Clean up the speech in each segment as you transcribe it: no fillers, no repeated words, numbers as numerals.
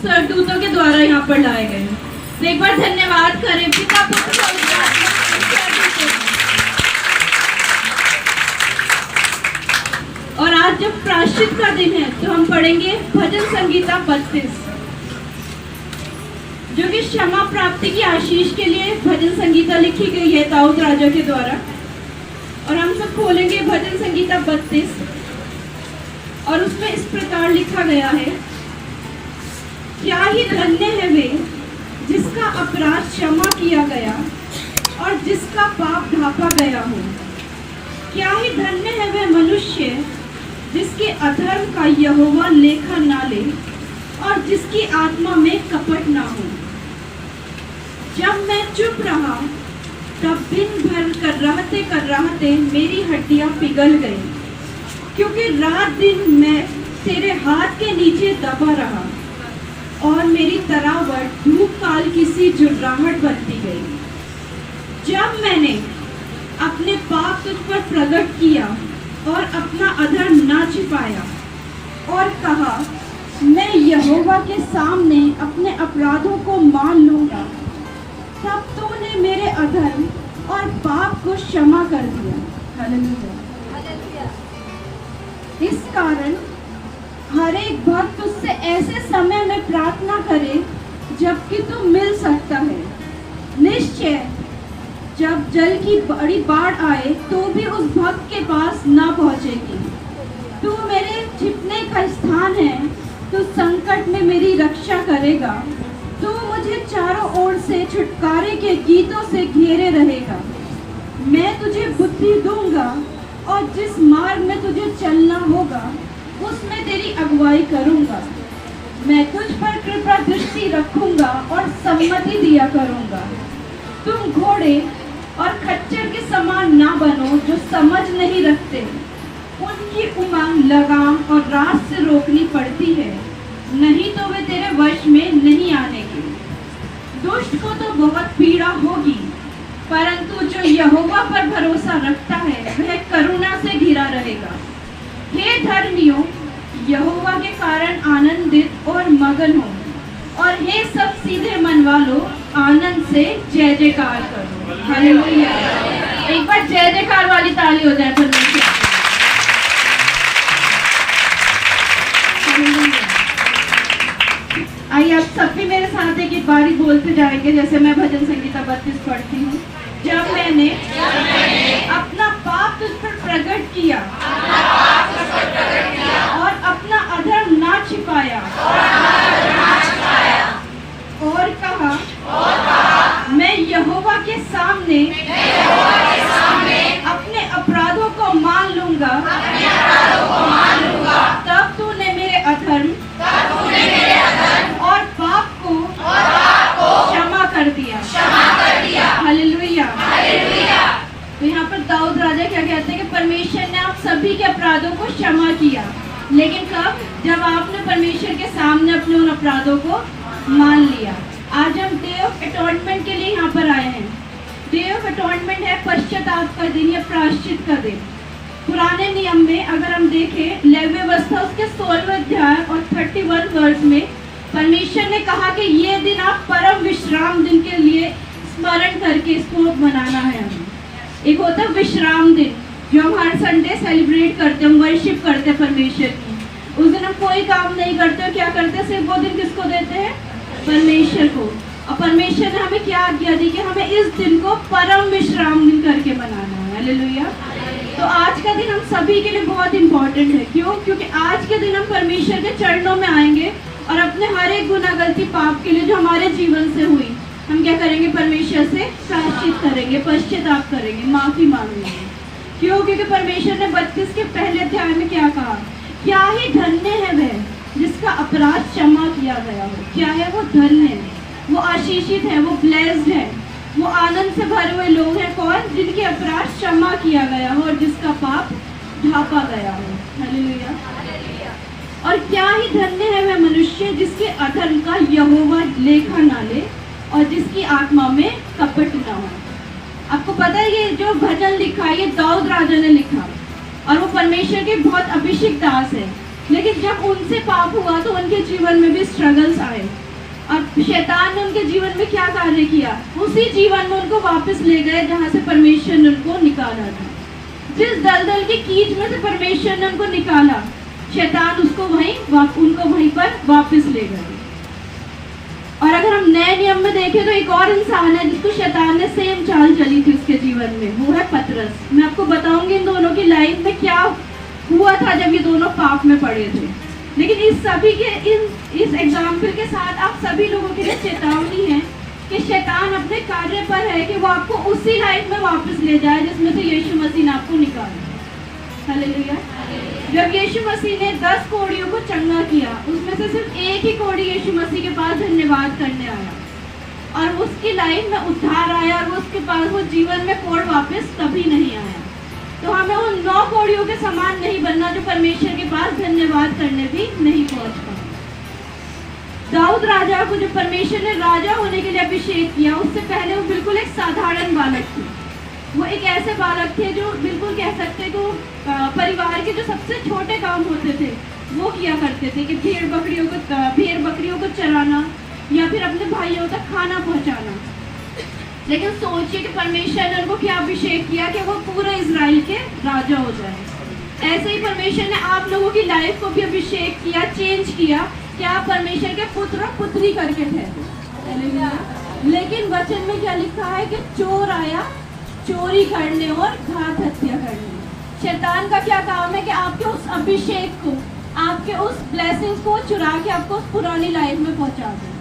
सरदूतों के द्वारा यहाँ पर लाए गए। तो एक बार धन्यवाद करें पिता पुत्र पवित्र आत्मा। और आज जब प्रायश्चित का दिन है तो हम पढ़ेंगे भजन संगीता 32, जो कि क्षमा प्राप्ति की आशीष के लिए भजन संगीता लिखी गई है दाऊद राजा के द्वारा। और हम सब खोलेंगे भजन संगीता 32 और उसमें इस प्रकार लिखा गया है, क्या ही धन्य है वे जिसका अपराध क्षमा किया गया और जिसका पाप ढांपा गया हो। क्या ही धन्य है वे मनुष्य जिसके अधर्म का यहोवा लेखा ना ले और जिसकी आत्मा में कपट ना हो। जब मैं चुप रहा तब दिन भर कर रहते मेरी हड्डियां पिघल गई, क्योंकि रात दिन मैं तेरे हाथ के नीचे दबा रहा और मेरी तरावट धूप काल की सी जुर्राहट बनती गई। जब मैंने अपने पाप तुझ पर प्रकट किया और अपना अधर्म ना छिपाया और कहा, मैं यहोवा के सामने अपने अपराधों को मान लूंगा, तब तूने मेरे अधर्म और पाप को क्षमा कर दिया। हालेलुया। इस कारण हर एक भक्त तुझसे ऐसे समय में प्रार्थना करे जबकि तू मिल सकता है। निश्चय जब जल की बड़ी बाढ़ आए तो भी उस भक्त के पास ना पहुंचेगी। तू मेरे छिपने का स्थान है, तू संकट में मेरी रक्षा करेगा। तू मुझे चारों ओर से छुटकारे के गीतों से घेरे रहेगा। मैं तुझे बुद्धि दूंगा और जिस मार्ग में तुझे चलना होगा उसमें तेरी अगुवाई करूंगा। मैं तुझ पर कृपा दृष्टि रखूंगा और सम्मति दिया करूंगा। तुम घोड़े और खच्चर के समान ना बनो जो समझ नहीं रखते। उनकी उमंग लगाम और रात से रोकनी पड़ती है, नहीं तो वे तेरे वश में नहीं आने के। दुष्ट को तो बहुत पीड़ा होगी, परंतु जो यहोवा पर भरोसा रखता है वह करुणा से घिरा रहेगा। हे धर्मियों, यहोवा के कारण आनंदित और मगन हो, और हे सब सीधे मन वालों आनंद से जय जयकार करो। हालेलुया। एक बार जय जयकार वाली ताली हो जाए परमेश्वर। आइए आप सब भी मेरे साथ एक बारी बोलते जाएंगे, जैसे मैं भजन संगीता 32 पढ़ती हूँ। जब मैंने अपना पाप तुझ पर प्रकट किया और अपना अधर्म ना छिपाया और कहा, मैं यहोवा के सामने अपने अपराधों को मान लूंगा, तब तूने मेरे अधर्म और पाप को क्षमा कर दिया। हालेलुया। तो यहाँ पर दाऊद राजा क्या कहते हैं कि परमेश्वर ने आप सभी के अपराधों को क्षमा किया, लेकिन कब? जब आपने परमेश्वर के सामने अपने उन अपराधों को मान लिया। आज हम डे ऑफ अटॉनमेंट के लिए यहाँ पर आए हैं। डे ऑफ अटॉनमेंट है पश्चाताप का दिन या प्रायश्चित का दिन। पुराने नियम में अगर हम देखें लेवी व्यवस्था उसके 16वें अध्याय और 31 वर्ष में परमेश्वर ने कहा कि ये दिन आप परम विश्राम दिन के लिए स्मरण करके इसको मनाना है। हमें एक होता है विश्राम दिन जो हम हर संडे सेलिब्रेट करते हैं, हम वर्शिप करते हैं परमेश्वर की। उस दिन हम कोई काम नहीं करते, क्या करते हैं? सिर्फ वो दिन किसको देते हैं? परमेश्वर को। और परमेश्वर ने हमें क्या आज्ञा दी कि हमें इस दिन को परम विश्राम दिन करके मनाना है। हालेलुया। तो आज का दिन हम सभी के लिए बहुत इंपॉर्टेंट है। क्यों? क्योंकि आज के दिन हम परमेश्वर के चरणों में आएंगे और अपने हर एक गुनाह गलती पाप के लिए जो हमारे जीवन से हुई, हम क्या करेंगे? परमेश्वर से प्रायश्चित करेंगे, पश्चाताप करेंगे, माफी मांगेंगे। क्यों? क्योंकि परमेश्वर ने 32 के पहले अध्याय में क्या कहा? क्या ही धन्य है वह जिसका अपराध क्षमा किया गया हो। क्या है वो? धन्य है, वो आशीषित है, वो ब्लेस्ड है, वो आनंद से भरे हुए लोग हैं। कौन? जिनके अपराध क्षमा किया गया हो और जिसका पाप ढांपा गया हो। हालेलुया। और क्या ही धन्य है वह मनुष्य जिसके अधर्म का यहोवा लेखा ना ले और जिसकी आत्मा में कपट ना हो। आपको पता है ये जो भजन लिखा है ये दाऊद राजा ने लिखा और वो परमेश्वर के बहुत अभिषिक्त दास है। लेकिन जब उनसे पाप हुआ तो उनके जीवन में भी स्ट्रगल्स आए, और शैतान ने उनके जीवन में क्या कार्य किया, उसी जीवन में उनको वापस ले गए जहाँ से परमेश्वर ने उनको निकाला था। जिस दलदल की कीच में से परमेश्वर ने उनको निकाला, शैतान उनको वहीं पर वापस ले गए। और अगर हम नए नियम में देखें तो एक और इंसान है जिसको शैतान ने सेम चाल चली थी उसके जीवन में, वो है पतरस। मैं आपको बताऊंगी इन दोनों की लाइफ में क्या हुआ था जब ये दोनों पाप में पड़े थे। लेकिन इस सभी के इस एग्जाम्पल के साथ आप सभी लोगों के लिए चेतावनी है कि शैतान अपने कार्य पर है कि वो आपको उसी लाइफ में वापस ले जाए जिसमें से यीशु मसीह ने आपको निकाला। हालेलुया। जब यीशु मसीह ने 10 कोढ़ियों को चंगा किया, उसमें से सिर्फ एक ही कोढ़ी यीशु मसीह के पास धन्यवाद करने आया और उसकी लाइफ में उद्धार आया, और उसके पास वो जीवन में कोढ़ वापस कभी नहीं आया। तो हमें उन 9 कोढ़ियों के समान नहीं बनना जो परमेश्वर के पास धन्यवाद करने भी नहीं पहुंच पाए। दाऊद राजा को जब परमेश्वर ने राजा होने के लिए अभिषेक किया, उससे पहले वो बिल्कुल एक साधारण बालक थे। वो एक ऐसे बालक थे जो बिल्कुल कह सकते को परिवार के जो सबसे छोटे काम होते थे वो किया करते थे, कि भेड़ बकरियों को चराना या फिर अपने भाइयों तक खाना पहुंचाना। लेकिन सोचिए कि परमेश्वर ने उनको क्या अभिषेक किया कि वो पूरे इजराइल के राजा हो जाए। ऐसे ही परमेश्वर ने आप लोगों की लाइफ को भी अभिषेक किया, चेंज किया कि आप परमेश्वर के पुत्र और पुत्री करके ठहरे। लेकिन वचन में क्या लिखा है कि चोर आया चोरी करने और घात हत्या करने। शैतान का क्या काम है कि आपके उस अभिषेक को, आपके उस ब्लेसिंग्स को चुरा के आपको उस पुरानी लाइफ में पहुंचा दे।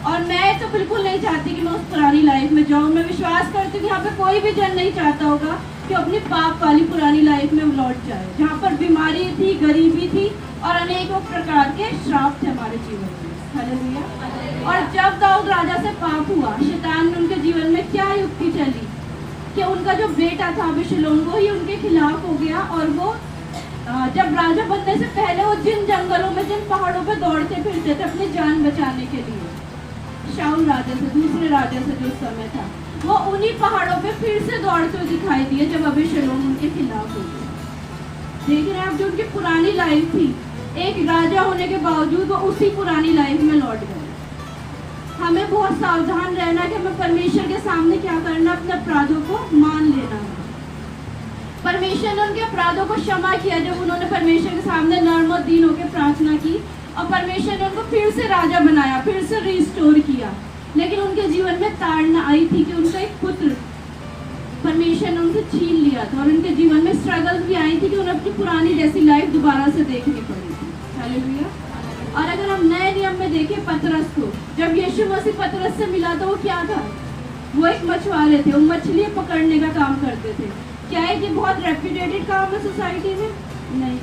और मैं तो बिल्कुल नहीं चाहती कि मैं उस पुरानी लाइफ में जाऊं। मैं विश्वास करती हूँ कि यहाँ पे कोई भी जन नहीं चाहता होगा कि अपनी पाप वाली पुरानी लाइफ में लौट जाए, जहाँ पर बीमारी थी, गरीबी थी और अनेकों प्रकार के श्राप थे हमारे जीवन में। हालेलुया। और जब दाऊद राजा से पाप हुआ, शैतान ने उनके जीवन में क्या युक्ति चली कि उनका जो बेटा था अबीशलोम, वो ही उनके खिलाफ हो गया। और वो जब राजा बनने से पहले वो जिन जंगलों में, जिन पहाड़ों पे दौड़ते फिरते थे अपनी जान बचाने के लिए, शाऊल राजा से, दूसरे राजा से जो उस समय था, वो उन्हीं पहाड़ों पे फिर से दौड़ते हुए दिखाई दिए जब अबीशलोम उनके खिलाफ हो गए। देख रहे हैं आप, जो उनकी पुरानी लाइफ थी, एक राजा होने के बावजूद वो उसी पुरानी लाइफ में लौट गए। हमें बहुत सावधान रहना कि हमें परमेश्वर के सामने क्या करना, अपने अपराधों को मान लेना है। परमेश्वर ने उनके अपराधों को क्षमा किया जब उन्होंने परमेश्वर के सामने नर्म और दीन होकर प्रार्थना की, और परमेश्वर ने उनको फिर से राजा बनाया, फिर से रिस्टोर किया। लेकिन उनके जीवन में ताड़ना आई थी कि उनका एक पुत्र परमेश्वर ने उनसे छीन लिया था, और उनके जीवन में स्ट्रगल्स भी आई थी कि उन्हें अपनी पुरानी जैसी लाइफ दोबारा से देखनी पड़ी थी। हालेलुया। और अगर हम नए नियम में देखें पतरस को, जब यीशु मसीह पतरस से मिला तो वो क्या था, वो एक मछुआरे थे, वो मछली पकड़ने का काम करते थे। क्या है कि बहुत रेप्यूटेटेड काम है सोसाइटी में? नहीं,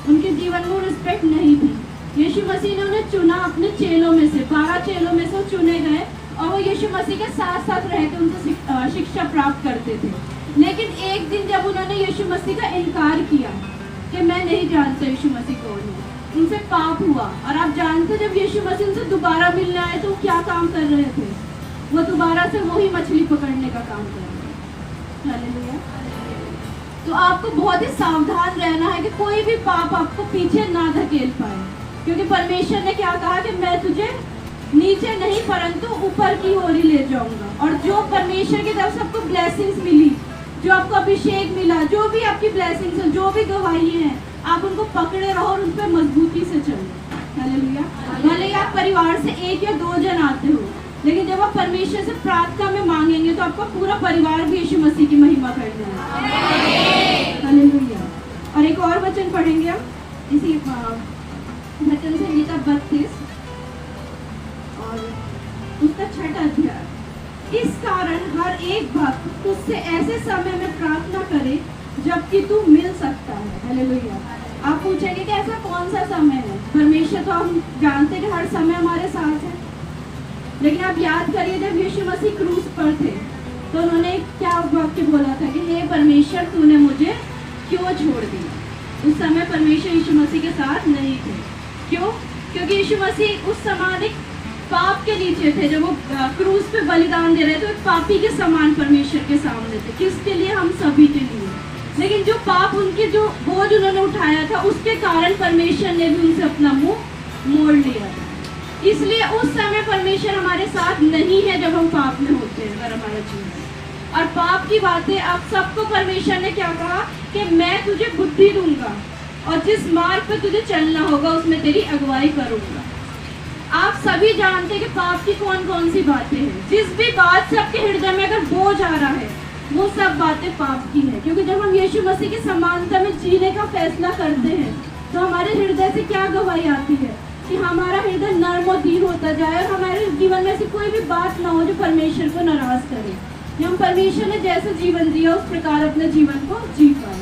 उनके जीवन में रिस्पेक्ट नहीं थी। यीशु मसीह ने उन्हें चुना अपने चेलों में से, 12 चेलों में से वो चुने गए, और वो यीशु मसीह के साथ साथ रह के उनसे शिक्षा प्राप्त करते थे। लेकिन एक दिन जब उन्होंने यीशु मसीह का इनकार किया कि मैं नहीं जानता यीशु मसीह कौन है, उनसे पाप हुआ। और आप जानते जब यीशु मसीह उनसे दोबारा मिलने आए तो क्या काम कर रहे थे, वो दोबारा से वही मछली पकड़ने का काम कर रहे थे। हालेलुया। तो आपको बहुत ही सावधान रहना है कि कोई भी पाप आपको पीछे ना धकेल पाए, क्योंकि परमेश्वर ने क्या कहा कि मैं तुझे नीचे नहीं परंतु ऊपर की ओर ही ले जाऊंगा। और जो परमेश्वर की तरफ से आपको ब्लेसिंग्स मिली, जो आपको अभिषेक मिला, जो भी आपकी ब्लेसिंग्स हैं, जो भी गवाही हैं, आप उनको पकड़े रहो और उन पर मजबूती से चलो। हालेलुया। भले ही आप परिवार से 1 या 2 जन आते हो, लेकिन जब आप परमेश्वर से प्रार्थना में मांगेंगे तो आपका पूरा परिवार भी यीशु मसीह की महिमा करने वाला। हालेलुया। और एक और वचन पढ़ेंगे हम इसी वचन संहिता 32 और उसका 6वां अध्याय। इस कारण हर एक भक्त तुझसे ऐसे समय में प्रार्थना करे जबकि तू मिल सकता है। हालेलुया। आप पूछेंगे कि ऐसा कौन सा समय है? परमेश्वर तो हम जानते हैं कि हर समय हमारे साथ है, लेकिन आप याद करिए जब यीशु मसीह क्रूस पर थे तो उन्होंने क्या वाक्य बोला था कि हे परमेश्वर तूने मुझे क्यों छोड़ दिया। उस समय परमेश्वर यीशु मसीह के साथ नहीं थे। क्यों? क्योंकि यीशु मसीह उस समान एक पाप के नीचे थे। जब वो क्रूस पे बलिदान दे रहे थे तो एक पापी के समान परमेश्वर के सामने थे। किसके लिए? हम सभी के लिए। लेकिन जो पाप उनके जो बोझ उन्होंने उठाया था उसके कारण परमेश्वर ने भी उनसे अपना मुंह मोड़ लिया था। इसलिए उस समय परमेश्वर हमारे साथ नहीं है जब हम पाप में होते हैं अगर हमारा जीवन। और पाप की बातें आप सबको परमेश्वर ने क्या कहा कि मैं तुझे बुद्धि दूंगा और जिस मार्ग पे तुझे चलना होगा उसमें तेरी अगुवाई करूंगा। आप सभी जानते हैं कि पाप की कौन कौन सी बातें हैं। जिस भी बात से आपके हृदय में अगर बोझ आ रहा है वो सब बातें पाप की है। क्योंकि जब हम यीशु मसीह की समानता में जीने का फैसला करते हैं तो हमारे हृदय से क्या गवाही आती है कि हमारा हृदय नर्म और दीन होता जाए और हमारे जीवन में ऐसी कोई भी बात ना हो जो परमेश्वर को नाराज करे। हम परमेश्वर ने जैसा जीवन दिया उस प्रकार अपने जीवन को जी पाए।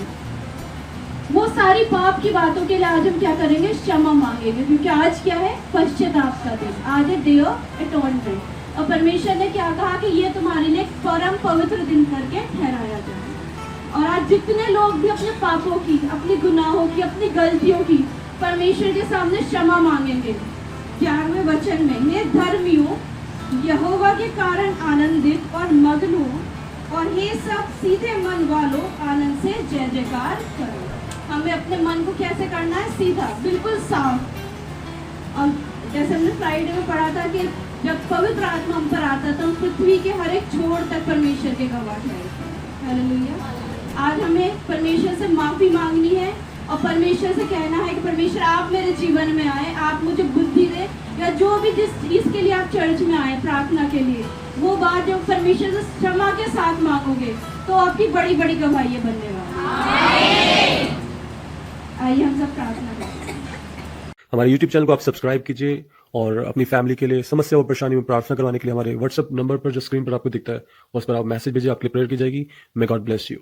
वो सारी पाप की बातों के लिए आज हम क्या करेंगे, क्षमा मांगेंगे। क्योंकि आज क्या है, पश्चाताप का दिन, आज है डे ऑफ एटोनमेंट। और परमेश्वर ने क्या कहा कि ये तुम्हारे लिए एक परम पवित्र दिन करके ठहराया जाए। और आज जितने लोग भी अपने पापों की, अपने गुनाहों की, अपनी गलतियों की परमेश्वर के सामने क्षमा मांगेंगे। 11वें वचन में, हे धर्मियों, यहोवा के कारण आनंदित और मग्न हो, और हे सब सीधे मन वालों, आनंद से जय जयकार करो। हमें अपने मन को कैसे करना है, सीधा, बिल्कुल साफ। और जैसे हमने फ्राइडे में पढ़ा था कि जब पवित्र आत्मा हम पर आता तो हम पृथ्वी के हर एक छोर तक परमेश्वर के गवाह ठहरे। हालेलुया। आज हमें परमेश्वर से माफी मांगनी है और परमेश्वर से कहना है कि परमेश्वर आप मेरे जीवन में आए, आप मुझे बुद्धि दे, या जो भी जिस चीज के लिए आप चर्च में आए प्रार्थना के लिए, वो बात जब परमेश्वर से क्षमा के साथ मांगोगे तो आपकी बड़ी बड़ी गवाहियां बनने वाली। आइए हम सब प्रार्थना करें। हमारे YouTube चैनल को आप सब्सक्राइब कीजिए और अपनी फैमिली के लिए समस्या और परेशानी में प्रार्थना करवाने के लिए हमारे व्हाट्सएप नंबर पर जो स्क्रीन पर आपको दिखता है उस पर आप मैसेज भेजिए, आपके लिए प्रेयर की जाएगी। May God bless you.